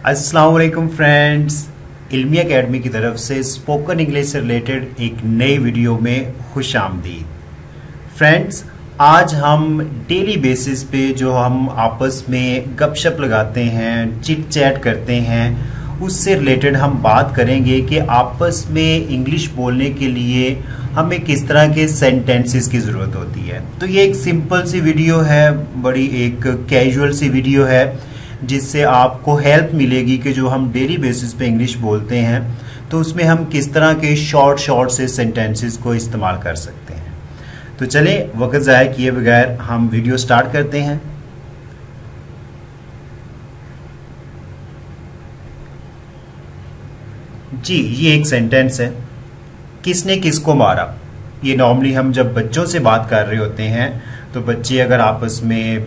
अस्सलाम वालेकुम फ्रेंड्स, इल्मी एकेडमी की तरफ से स्पोकन इंग्लिश से रिलेटेड एक नई वीडियो में खुश आमदीद। फ्रेंड्स, आज हम डेली बेसिस पे जो हम आपस में गपशप लगाते हैं, चिट चैट करते हैं, उससे रिलेटेड हम बात करेंगे कि आपस में इंग्लिश बोलने के लिए हमें किस तरह के सेंटेंसेस की ज़रूरत होती है। तो ये एक सिंपल सी वीडियो है, बड़ी एक कैजुअल सी वीडियो है, जिससे आपको हेल्प मिलेगी कि जो हम डेली बेसिस पे इंग्लिश बोलते हैं तो उसमें हम किस तरह के शॉर्ट से सेंटेंसेस को इस्तेमाल कर सकते हैं। तो चलें, वक्त ज़ाया किए बगैर हम वीडियो स्टार्ट करते हैं। जी, ये एक सेंटेंस है, किसने किसको मारा। ये नॉर्मली हम जब बच्चों से बात कर रहे होते हैं तो बच्चे अगर आपस में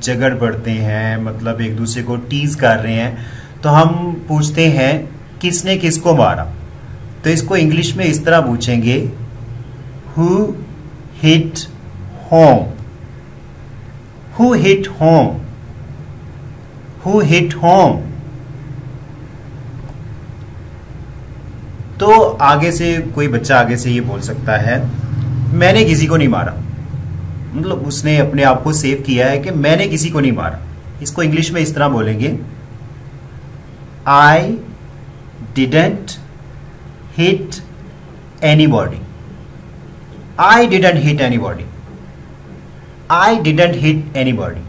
झगड़ पड़ते हैं, मतलब एक दूसरे को टीज कर रहे हैं, तो हम पूछते हैं किसने किसको मारा। तो इसको इंग्लिश में इस तरह पूछेंगे, who hit home, who hit home, who hit home. तो आगे से कोई बच्चा आगे से ये बोल सकता है, मैंने किसी को नहीं मारा, मतलब उसने अपने आप को सेव किया है कि मैंने किसी को नहीं मारा। इसको इंग्लिश में इस तरह बोलेंगे, I didn't hit anybody, I didn't hit anybody, I didn't hit anybody.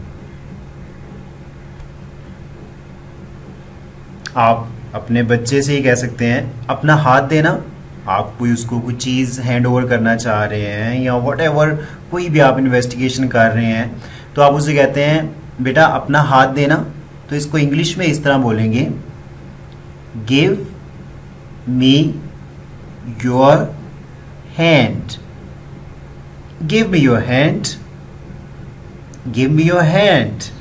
आप अपने बच्चे से ही कह सकते हैं, अपना हाथ देना। आप कोई उसको कुछ चीज़ हैंड ओवर करना चाह रहे हैं या वट एवर, कोई भी आप इन्वेस्टिगेशन कर रहे हैं, तो आप उसे कहते हैं बेटा अपना हाथ देना। तो इसको इंग्लिश में इस तरह बोलेंगे, give me your hand, give me your hand, give me your hand.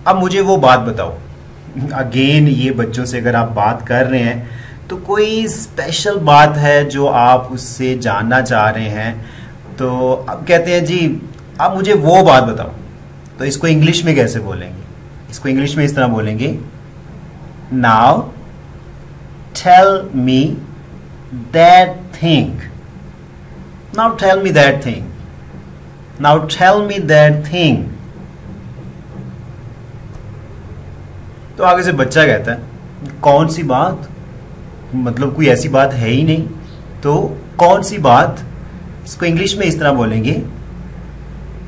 अब मुझे वो बात बताओ। अगेन, ये बच्चों से अगर आप बात कर रहे हैं तो कोई स्पेशल बात है जो आप उससे जानना चाह रहे हैं, तो अब कहते हैं जी अब मुझे वो बात बताओ। तो इसको इंग्लिश में कैसे बोलेंगे? इसको इंग्लिश में इस तरह बोलेंगे, now tell me that thing, now tell me that thing, now tell me that thing. तो आगे से बच्चा कहता है कौन सी बात, मतलब कोई ऐसी बात है ही नहीं, तो कौन सी बात। इसको इंग्लिश में इस तरह बोलेंगे,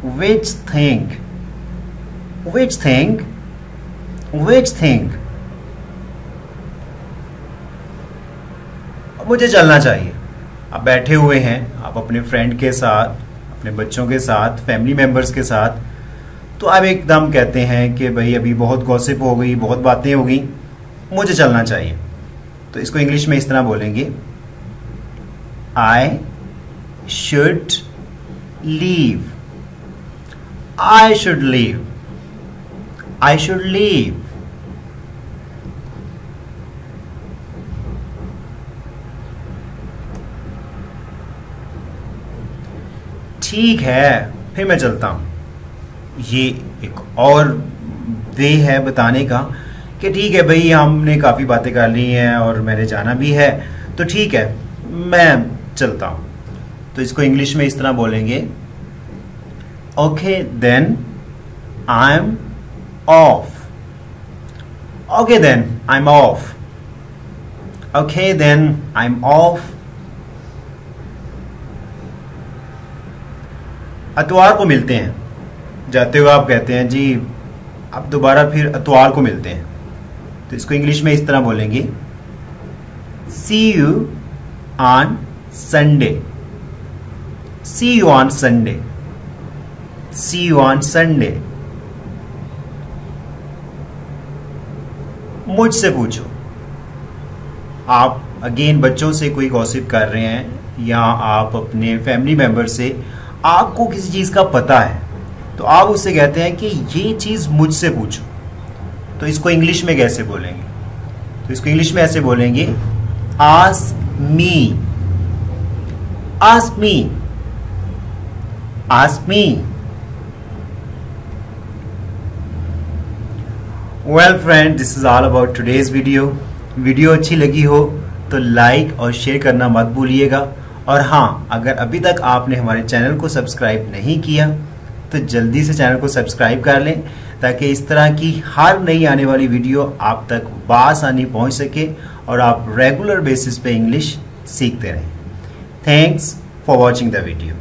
which thing, which thing, which thing. मुझे चलना चाहिए। आप बैठे हुए हैं, आप अपने फ्रेंड के साथ, अपने बच्चों के साथ, फैमिली मेंबर्स के साथ, तो आप एकदम कहते हैं कि भाई अभी बहुत गॉसिप हो गई, बहुत बातें हो गई, मुझे चलना चाहिए। तो इसको इंग्लिश में इस तरह बोलेंगे, I should leave, I should leave, I should leave. ठीक है, फिर मैं चलता हूं। ये एक और वे है बताने का कि ठीक है भाई, हमने काफ़ी बातें कर ली हैं और मैंने जाना भी है, तो ठीक है मैं चलता हूँ। तो इसको इंग्लिश में इस तरह बोलेंगे, okay then I am off, okay then I am off, okay then I am off. अतवार को मिलते हैं। जाते हुए आप कहते हैं जी अब दोबारा फिर अतवार को मिलते हैं। तो इसको इंग्लिश में इस तरह बोलेंगे, see you on Sunday, see you on Sunday, see you on Sunday. मुझसे पूछो। आप अगेन बच्चों से कोई गॉसिप कर रहे हैं या आप अपने फैमिली मेंबर से, आपको किसी चीज का पता है, तो आप उससे कहते हैं कि ये चीज मुझसे पूछो। तो इसको इंग्लिश में कैसे बोलेंगे? तो इसको इंग्लिश में ऐसे बोलेंगे, ask me, ask me, Ask me. Well friend, this is all about today's video. Video अच्छी लगी हो तो लाइक और शेयर करना मत भूलिएगा। और हाँ, अगर अभी तक आपने हमारे चैनल को सब्सक्राइब नहीं किया तो जल्दी से चैनल को सब्सक्राइब कर लें, ताकि इस तरह की हर नई आने वाली वीडियो आप तक बआसानी पहुंच सके और आप रेगुलर बेसिस पे इंग्लिश सीखते रहें। Thanks for watching the video.